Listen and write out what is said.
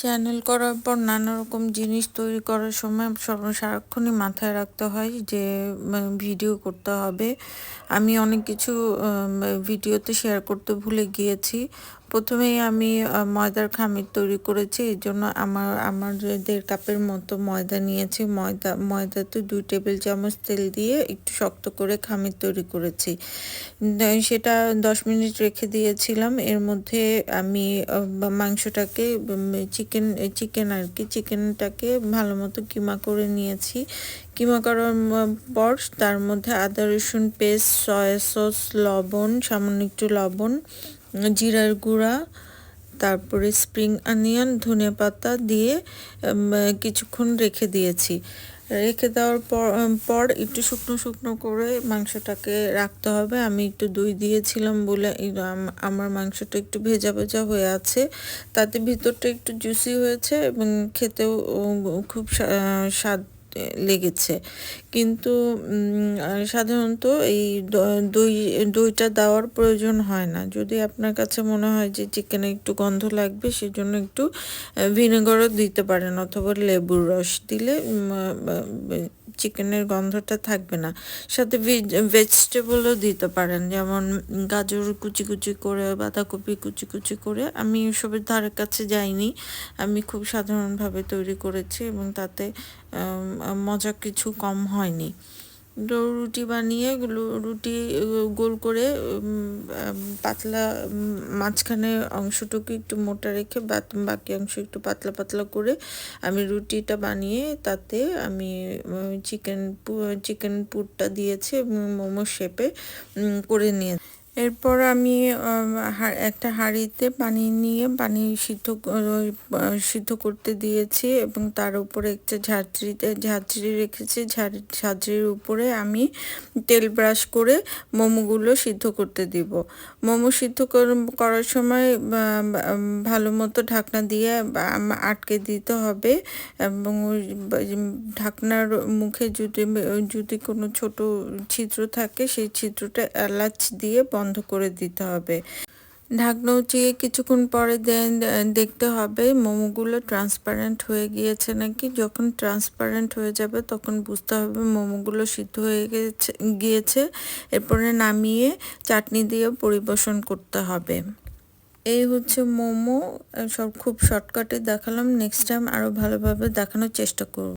Channel করার পর নানা রকম জিনিস তৈরি করার সময় সারাক্ষণই মাথায় রাখতে হয় যে ভিডিও করতে হবে। আমি অনেক কিছু ভিডিওতে শেয়ার করতে ভুলে গিয়েছি। প্রথমেই আমি ময়দার খামির তৈরি করেছি। এই জন্য আমার 1.5 কাপের মতো ময়দা নিয়েছি। ময়দাতে 2 টেবিল চামচ তেল দিয়ে একটু শক্ত করে খামির তৈরি করেছি। সেটা 10 মিনিট রেখে দিয়েছিলাম। এর মধ্যে আমি মাংসটাকে চিকেনটাকে ভালো মতো কিমা করে নিয়েছি। কিমা করার পর তার মধ্যে আদা রসুন পেস্ট, সয়া সস, লবণ, সামান্য একটু লবণ, জিরার গুঁড়া, তারপরে স্প্রিং অনিয়ন, ধনেপাতা দিয়ে কিছুক্ষণ রেখে দিয়েছি। রেখে দেওয়ার পর একটু শুকনো শুকনো করে মাংসটাকে রাখতে হবে। আমি একটু দই দিয়েছিলাম বলে আমার মাংসটা একটু ভেজা ভেজা হয়ে আছে। তাতে ভিতরটা একটু জুসি হয়েছে এবং খেতেও খুব স্বাদ লেগেছে। কিন্তু সাধারণত এই দইটা দেওয়ার প্রয়োজন হয় না। যদি আপনার কাছে মনে হয় যে চিকেনে একটু গন্ধ লাগবে, সেজন্য একটু ভিনেগারও দিতে পারেন অথবা লেবুর রস দিলে চিকেনের গন্ধটা থাকবে না। সাথে ভেজিটেবলও দিতে পারেন, যেমন গাজর কুচি কুচি করে, বাঁধাকপি কুচি কুচি করে। আমি এসবের ধারে কাছে যাইনি। আমি খুব সাধারণভাবে তৈরি করেছি এবং তাতে মজা কিছু কম হয়নি। রুটি বানিয়ে রুটি গোল করে পাতলা মাঝখানে অংশটুকু একটু মোটা রেখে বাকি অংশ একটু পাতলা পাতলা করে আমি রুটিটা বানিয়ে তাতে আমি চিকেন পুরটা দিয়েছি এবং মোমো শেপে করে নিয়ে এরপর আমি একটা হাঁড়িতে পানি নিয়ে পানি সিদ্ধ করতে দিয়েছি এবং তার উপরে একটা ঝাঁঝরি রেখেছি। ঝাঁঝরির উপরে আমি তেল ব্রাশ করে মোমোগুলো সিদ্ধ করতে দিব। মোমো সিদ্ধ করার সময় ভালো মতো ঢাকনা দিয়ে আটকে দিতে হবে এবং ঢাকনার মুখে যদি কোনো ছোট ছিদ্র থাকে, সেই ছিদ্রটা এলাচ দিয়ে বন্ধ করে দিতে হবে। ঢাকনা উঠিয়ে কিছুক্ষণ পরে দেখতে হবে মোমোগুলো ট্রান্সপারেন্ট হয়ে গিয়েছে নাকি। যখন ট্রান্সপারেন্ট হয়ে যাবে তখন বুঝতে হবে মোমোগুলো সিদ্ধ হয়ে গিয়েছে। এরপরে নামিয়ে চাটনি দিয়ে পরিবেশন করতে হবে। এই হচ্ছে মোমো। খুব শর্টকাটে দেখালাম। নেক্সট টাইম আরও ভালোভাবে দেখানোর চেষ্টা করব।